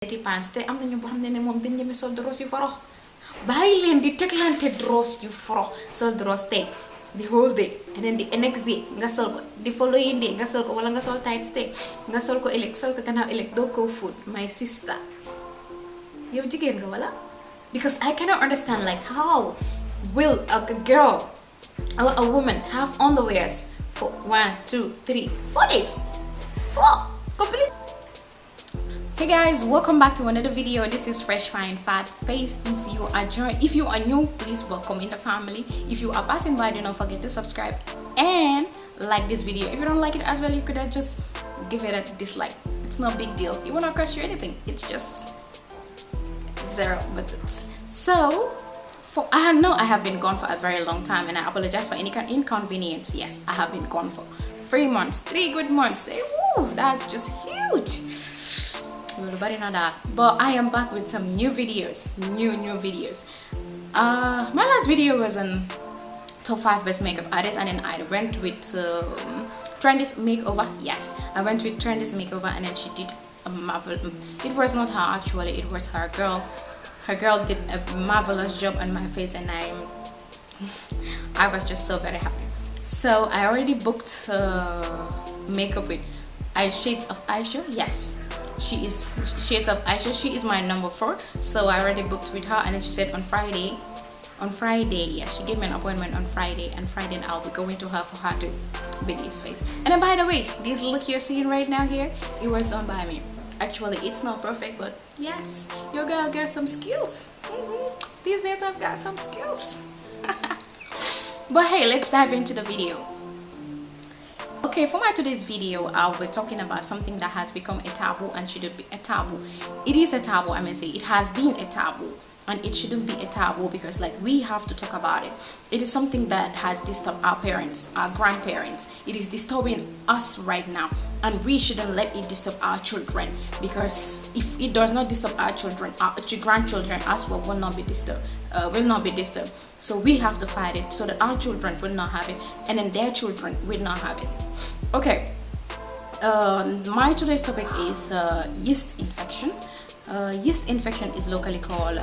pants te am nañu boo xam ne moom dañ ñeme sol dros yu forox bàyyi leen di teglante dros yu forox sol dros te the whole day and then the next day nga sol ko the following day nga sol ko wala nga sol tights te nga sol ko ëllëg sol ko gannaaw ëllëg doo ko food my sister yow jigéen nga wala because I cannot understand like how will a girl or a woman have underwears for 1 2 3 4 days 4 complete. Hey guys, welcome back to another video. This is Fresh Fine Fat Face. If you are new, please welcome in the family. If you are passing by, do not forget to subscribe and like this video. If you don't like it as well, you could just give it a dislike. It's no big deal. It will not cost you anything. It's just 0 buttons. So I know I have been gone for a very long time, and I apologize for any inconvenience. Yes, I have been gone for 3 months, 3 good months. Woo, that's just huge. But I am back with some new videos, new videos. My last video was on top 5 best makeup artists, and then I went with Trendy's makeover. Yes, I went with Trendy's makeover, and then she did a marvelous. It was not her actually, it was her girl. Her girl did a marvelous job on my face, and I was just so very happy. So I already booked makeup with Shades of Aisha. Yes, she is Shades of Aisha. She is my number 4, so I already booked with her, and then she said on Friday, yes, she gave me an appointment on Friday, and Friday I'll be going to her for her to bake his face. And then by the way, this look you're seeing right now here, it was done by me. Actually, it's not perfect, but yes, your girl got some skills. These days I've got some skills. But hey, let's dive into the video. Okay, for my today's video, I'll be talking about something that has become a taboo and shouldn't be a taboo. It is a taboo, I mean say it has been a taboo, and it shouldn't be a taboo because like we have to talk about it. It is something that has disturbed our parents, our grandparents. It is disturbing us right now, and we shouldn't let it disturb our children, because if it does not disturb our children, our grandchildren as well will not be disturbed. So we have to fight it so that our children will not have it, and then their children will not have it. Okay, my today's topic is yeast infection. Yeast infection is locally called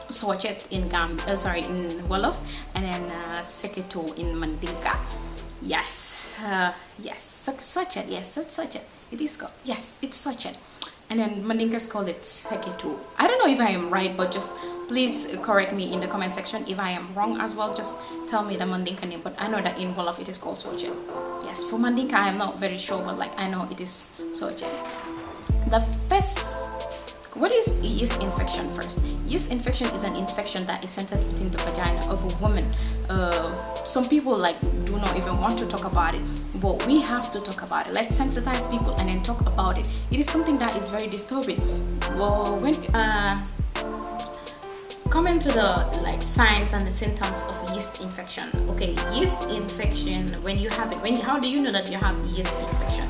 Sochet in Wolof, and then Seketo in Mandinka. Yes, Sochet. Yes, Sochet. It is called. Yes, it's Sochet. And then Mandinkas call it Seketo. I don't know if I am right, but just please correct me in the comment section if I am wrong as well. Just tell me the Mandinka name, but I know that in Wolof it is called Sochet. Yes, for Mandinka I am not very sure, but like I know it is Sochet. The first, what is yeast infection first? Yeast infection is an infection that is centered within the vagina of a woman. Some people like do not even want to talk about it, but we have to talk about it. Let's sensitize people and then talk about it. It is something that is very disturbing. Well, when coming to the like signs and the symptoms of yeast infection. Okay, yeast infection, when you have it, how do you know that you have yeast infection?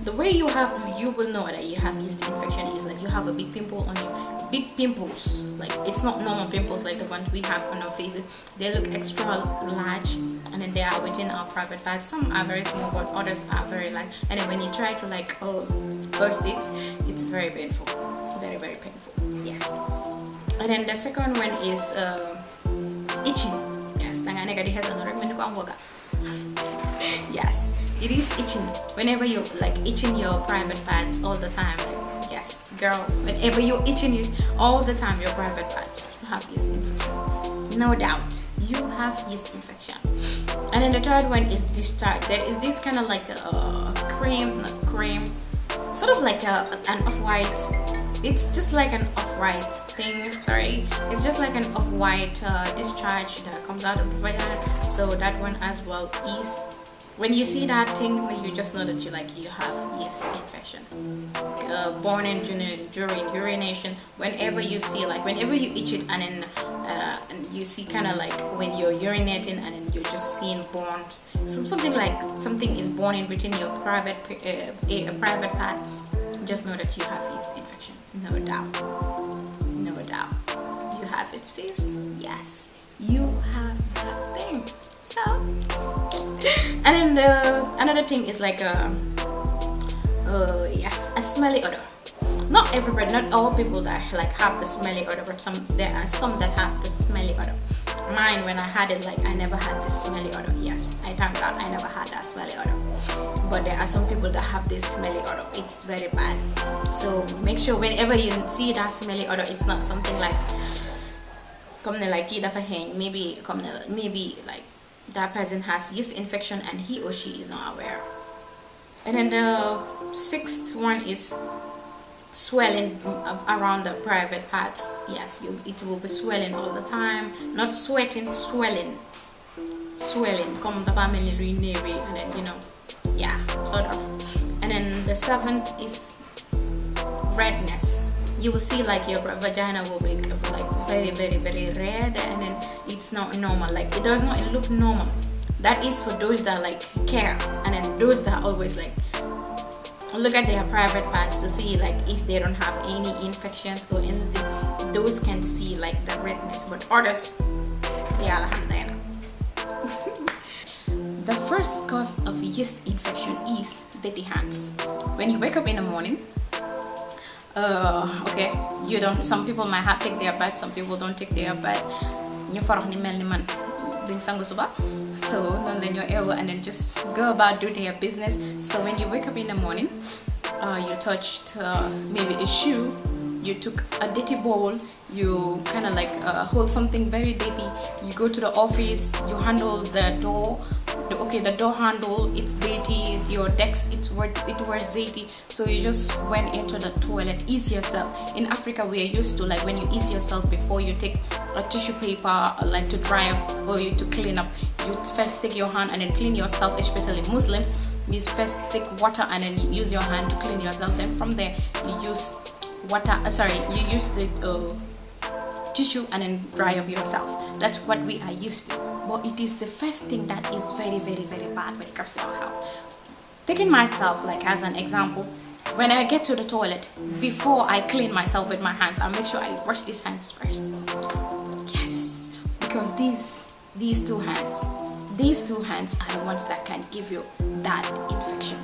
The way you will know that you have yeast infection is that you have a big pimple on you. Big pimples, like it's not normal pimples like the ones we have on our faces. They look extra large, and then they are within our private parts. Some are very small, but others are very large. And then when you try to like burst it, it's very painful, very painful. Yes. And then the second one is itching. Yes, yes, it is itching. Whenever you like itching your private parts all the time. Yes, girl, whenever you're itching it all the time, your private parts, you have yeast infection. No doubt, you have yeast infection. And then the third one is discharge. There is this kind of like a cream, sort of like an off-white. It's just like an off-white thing. Sorry, it's just like an off-white discharge that comes out of the vagina. So that one as well is. When you see that thing, you just know that you have yeast infection. Born in during urination, whenever you see whenever you itch it, and then and you see kind of like when you're urinating, and then you're just seeing bones. Something like something is born in between your private part. Just know that you have yeast infection. No doubt. You have it, sis. Yes, you have that thing. So, and then another thing is like a smelly odor. not everybody, not all people that like have the smelly odor, but there are some that have the smelly odor. Mine, when I had it, like I never had this smelly odor. Yes, I thank God I never had that smelly odor. But there are some people that have this smelly odor. It's very bad. So make sure whenever you see that smelly odor, it's not something like maybe like that person has yeast infection and he or she is not aware. And then the sixth one is swelling around the private parts. Yes, it will be swelling all the time, not sweating, swelling, come the family navy, and then yeah, sort of. And then the seventh is redness. You will see like your vagina will be like very red, and then it's not normal, like it does not look normal. That is for those that like care, and then those that always like look at their private parts to see like if they don't have any infections or anything. Those can see like the redness, but others, yeah, alhamdulillah. The first cause of yeast infection is dirty hands. When you wake up in the morning, okay, you don't, some people might have take their bath, some people don't take their bath. You farax ni melni man duñ sangu suba, so non lañu ew and then just go about doing their business. So when you wake up in the morning, you touched maybe a shoe, you took a dirty bowl, you kind of like hold something very dirty, you go to the office, you handle the door, the door handle, it's dirty, your desk, it was dirty, so you just went into the toilet, ease yourself. In Africa, we are used to like when you ease yourself before you take a tissue paper like to dry up or you to clean up, you first take your hand and then clean yourself. Especially Muslims, you first take water and then you use your hand to clean yourself, then from there you use you use the tissue and then dry up yourself. That's what we are used to. But it is the first thing that is very bad when it comes to our health. Taking myself like as an example, when I get to the toilet, before I clean myself with my hands, I make sure I wash these hands first. Yes, because these two hands are the ones that can give you that infection.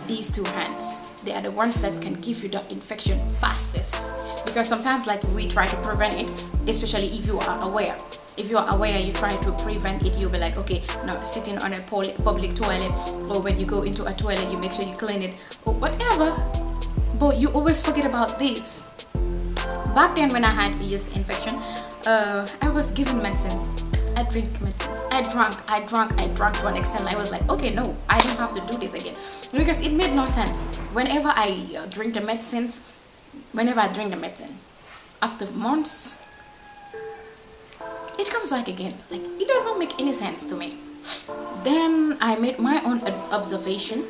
These two hands, they are the ones that can give you the infection fastest. Because sometimes like we try to prevent it, especially if you are aware. If you are aware, you try to prevent it, you'll be like, okay, now sitting on a public toilet, or when you go into a toilet, you make sure you clean it, or whatever. But you always forget about this. Back then when I had yeast infection, I was given medicines. I drink medicines. I drank to an extent. I was like, okay, no, I don't have to do this again. Because it made no sense. Whenever I drink the medicine, after months, it comes back again. Like, it does not make any sense to me. Then I made my own observation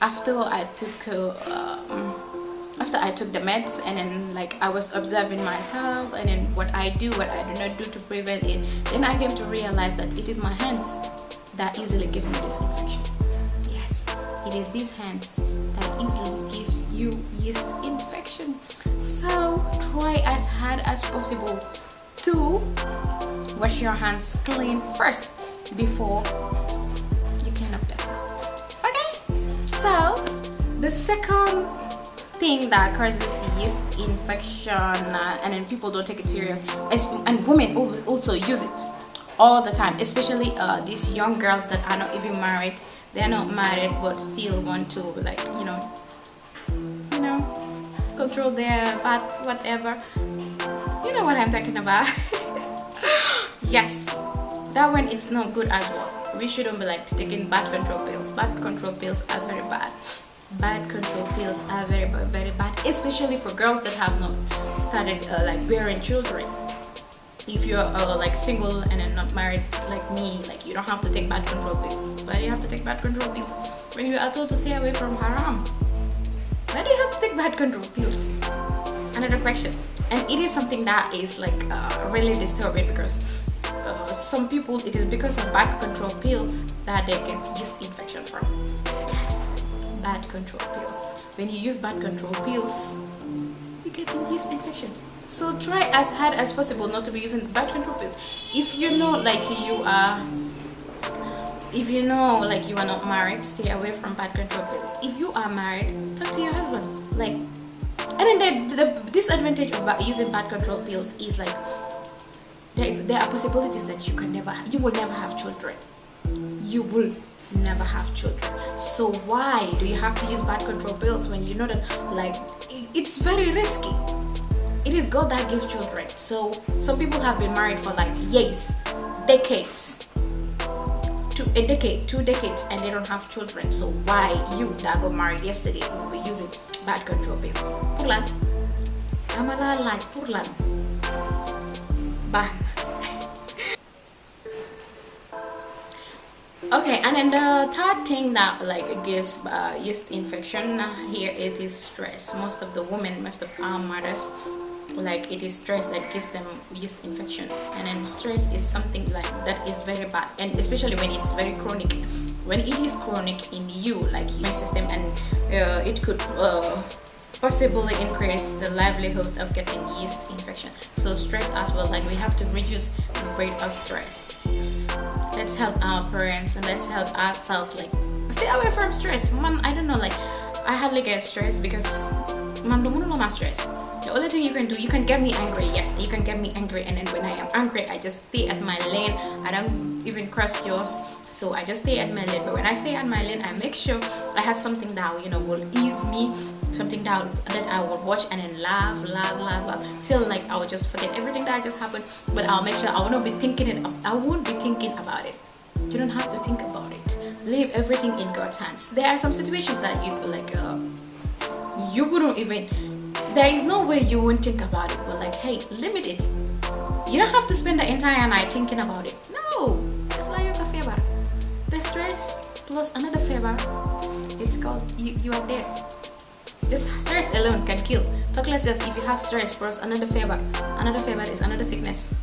after I took the meds, and then like I was observing myself and then what I do not do to prevent it. Then I came to realize that it is my hands that easily give me this infection. Yes, it is these hands that easily gives you yeast infection. So try as hard as possible to wash your hands clean first before you clean up yourself. Okay, so the second thing that causes yeast infection, and then people don't take it serious, and women also use it all the time, especially these young girls that are not even married. They're not married but still want to like control their bath, whatever. You know what I'm talking about. Yes, that one, it's not good as well. We shouldn't be like taking birth control pills. Birth control pills are very bad. Birth control pills are very bad, especially for girls that have not started like bearing children. If you're like single and then not married like me, like you don't have to take birth control pills, but you have to take birth control pills when you are told to stay away from haram. Why do you have to take birth control pills? Another question. And it is something that is like really disturbing, because some people, it is because of birth control pills that they get yeast infection from. Yes, birth control pills. When you use birth control pills, you get a yeast infection. So try as hard as possible not to be using birth control pills. If you know like you are not married, stay away from birth control pills. If you are married, talk to your husband. Like, And then the disadvantage of using birth control pills is like there are possibilities that you will never have children. You will never have children. So why do you have to use birth control pills when you know that like it's very risky? It is God that gives children. So some people have been married for like decades, a decade, 2 decades, and they don't have children. So why you that got married yesterday will be using birth control pills? Purlan, amala like purlan, bah. Okay, and then the third thing that like gives yeast infection, here it is stress. Most of our mothers, like it is stress that gives them yeast infection. And then stress is something like that is very bad, and especially when it's very chronic. When it is chronic in you, like your immune system, and it could possibly increase the likelihood of getting yeast infection. So stress as well, like we have to reduce the rate of stress. Let's help our parents and let's help ourselves, like stay away from stress. Man, I don't know, like I hardly get stressed because man, don't know stress. The only thing you can do, you can get me angry. Yes, you can get me angry, and then when I am angry, I just stay at my lane. I don't even cross yours, so I just stay at my lane. But when I stay at my lane, I make sure I have something that will ease me, something that I will watch and then laugh till like I will just forget everything that just happened. But I'll make sure I will not be thinking it. I won't be thinking about it. You don't have to think about it. Leave everything in God's hands. There are some situations that you could like you wouldn't even. There is no way you won't think about it, but like, hey, limit it. You don't have to spend the entire night thinking about it. No, the stress plus another fever, it's called you are dead. Just stress alone can kill. Talk less if you have stress plus another fever is another sickness.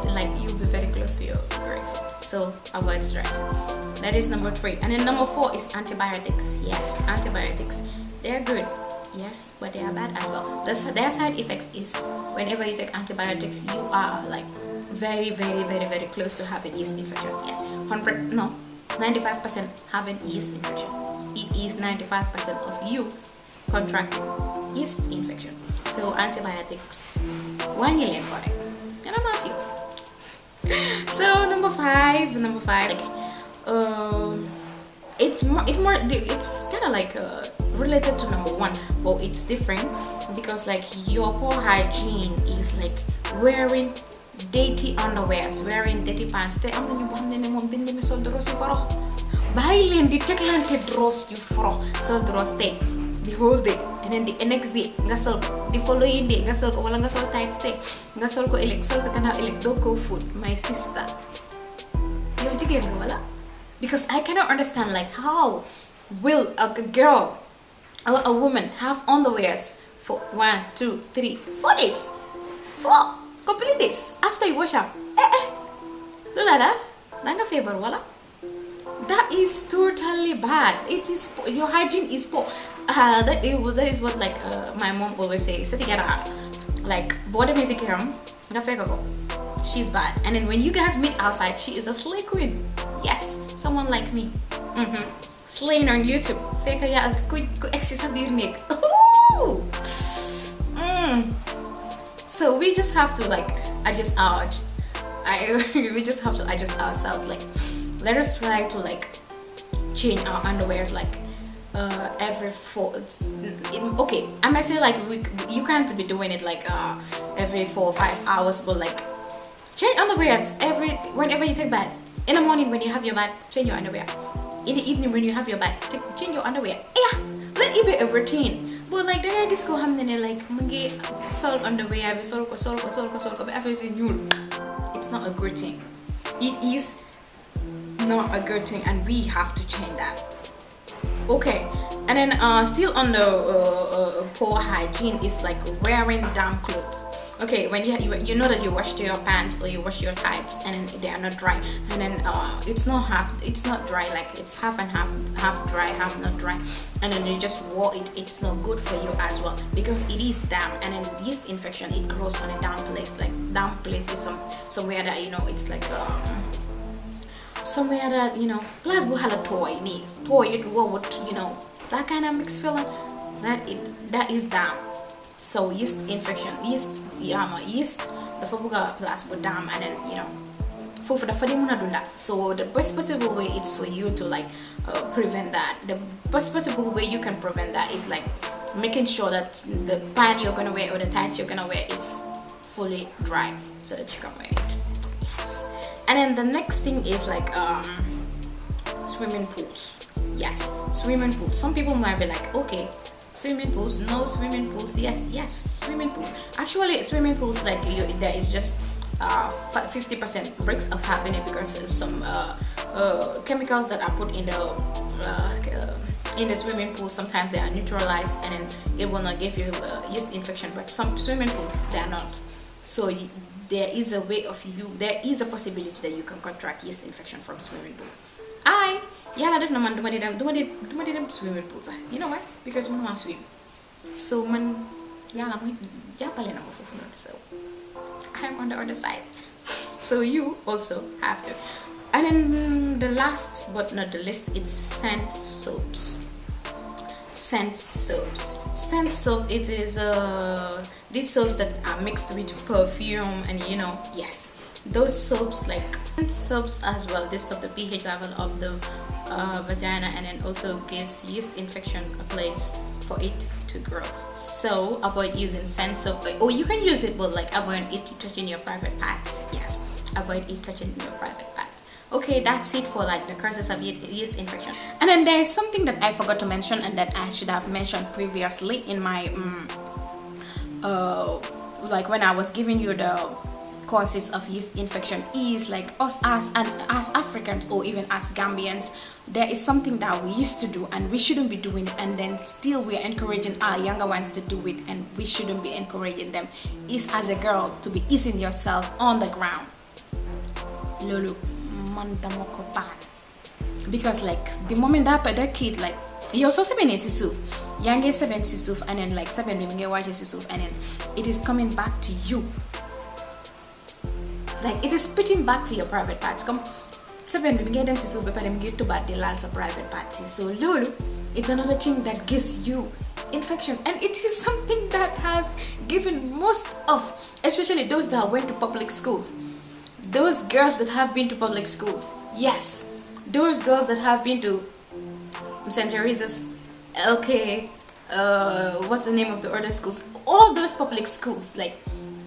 Like you'll be very close to your grave. So avoid stress. That is number 3. And then number 4 is antibiotics. Yes, antibiotics. They're good, yes, but they are bad as well. Their side effects is whenever you take antibiotics, you are like very close to having yeast infection. Yes, 95% having yeast infection. It is 95% of you contracting yeast infection. So antibiotics, 1 million for it. And I'm not you. So number five, like it's kind of like related to number 1, but it's different because like your poor hygiene is like wearing dirty underwears, wearing dirty pants. Te am nañu bo xamne ne mom dañ dem sol dros yu forox bàyyi leen di teglante dros yu forox sol dros te the whole day, and then the next day nga sol ko, the following day nga sol ko, wala nga sol tights te nga sol ko ëllëg, sol ko gannaaw ëllëg doo ko food. My sister, yow jigéen nga wala? Because I cannot understand like how will a girl or a woman have underwears for 1, 2, 3, 4 days, 4 complete days after you wash up. Lulada, nanga fever wala. That is totally bad. It is your hygiene is poor. That is what like my mom always says. Like body music she's bad. And then when you guys meet outside, she is a slay queen. Yes, someone like me. Slaying on YouTube. So we just have to like adjust we just have to adjust ourselves. Like let us try to like change our underwears like every 4. Okay, I might say like you can't be doing it like every 4 or 5 hours, but like change underwears whenever you take bath. In the morning when you have your bath, change your underwear. In the evening when you have your bath, change your underwear. Yeah, let it be a routine. But like then I just go like mangi sol underwear, sol ko it's not a good thing. It is not a good thing, and we have to change that. Okay, and then still on the poor hygiene is like wearing damp clothes. Okay, when you know that you washed your pants or you washed your tights and then they are not dry, and then it's not dry, like it's half and half dry, half not dry, and then you just wore it. It's not good for you as well because it is damp, and then yeast infection, it grows on a damp place. Like damp place is somewhere that it's like somewhere that plus we have a toy it what that kind of mixed feeling. that is damn. So yeast infection, yeast the fabuga plus but damn, and then for the fadimuna dunda. So the best possible way is for you to like prevent that. The best possible way you can prevent that is like making sure that the pant you're gonna wear or the tights you're gonna wear, it's fully dry so that you can wear it. Yes. And then the next thing is like swimming pools. Yes, swimming pools. Some people might be like, okay, swimming pools, no swimming pools. Yes, swimming pools. Actually, swimming pools, like there is just 50% risk of having it because some chemicals that are put in the swimming pool, sometimes they are neutralized and then it will not give you yeast infection. But some swimming pools, they are not. So there is a possibility that you can contract yeast infection from swimming pools. I don't know, man, do them swimming pools. You know why? Because we don't swim. So man, so I'm on the other side. So you also have to. And then the last but not the least, it's scent soaps. Scent soap, it is these soaps that are mixed with perfume, and yes, those soaps, like scent soaps as well, they stop the pH level of the vagina and then also gives yeast infection a place for it to grow. So avoid using scent soap, or you can use it, but like avoid it touching your private parts. Yes, avoid it touching your private parts. Okay, that's it for like the causes of yeast infection. And then there is something that I forgot to mention and that I should have mentioned previously in my like when I was giving you the causes of yeast infection, is like us as Africans or even as Gambians, there is something that we used to do and we shouldn't be doing it, and then still we are encouraging our younger ones to do it, and we shouldn't be encouraging them, is as a girl to be easing yourself on the ground. Lulu. Because like the moment that kid, like you also 7 is sisuf, young 7 sisuf, and then like 7 we watch sisuf, and then it is coming back to you, like it is spitting back to your private parts. Come 7 we get them sisuf, but them get to bad the lands of private parts. So Lulu, it's another thing that gives you infection, and it is something that has given most of, especially those that went to public schools. Those girls that have been to public schools, yes, those girls that have been to St. Teresa's, LK, what's the name of the other schools? All those public schools, like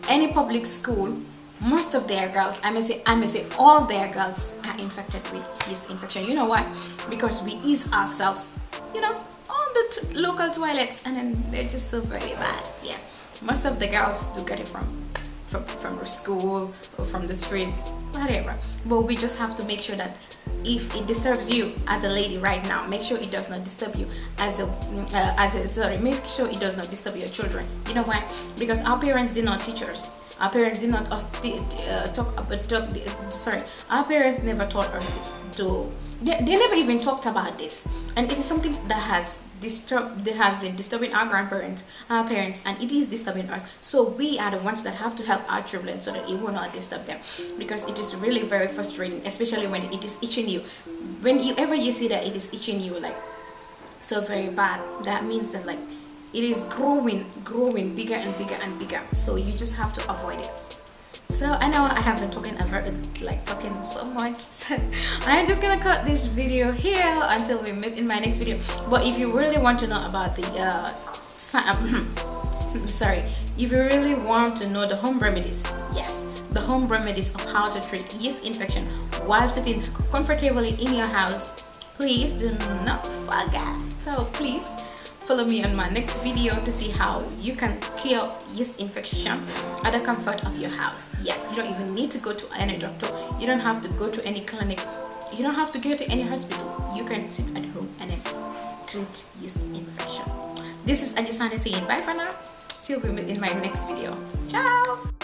any public school, most of their girls, I may say all their girls are infected with yeast infection. You know why? Because we ease ourselves, on the local toilets, and then they're just so very bad. Yeah, most of the girls do get it from the school or from the streets, whatever. But we just have to make sure that if it disturbs you as a lady right now, make sure it does not disturb you make sure it does not disturb your children. You know why? Because our parents did not teach us. Our parents did not our parents never taught us to they never even talked about this, and it is something that has been disturbing our grandparents, our parents, and it is disturbing us. So we are the ones that have to help our children so that it will not disturb them, because it is really very frustrating, especially when it is itching you. Whenever you see that it is itching you like so very bad, that means that like it is growing bigger and bigger and bigger. So you just have to avoid it. So I know I have been talking so much, so I'm just gonna cut this video here until we meet in my next video. But if you really want to know about the if you really want to know the home remedies, yes, the home remedies of how to treat yeast infection while sitting comfortably in your house, please do not forget. So please follow me on my next video to see how you can cure yeast infection at the comfort of your house. Yes, you don't even need to go to any doctor. You don't have to go to any clinic. You don't have to go to any hospital. You can sit at home and then treat yeast infection. This is Ajisani saying bye for now. Till we meet in my next video. Ciao!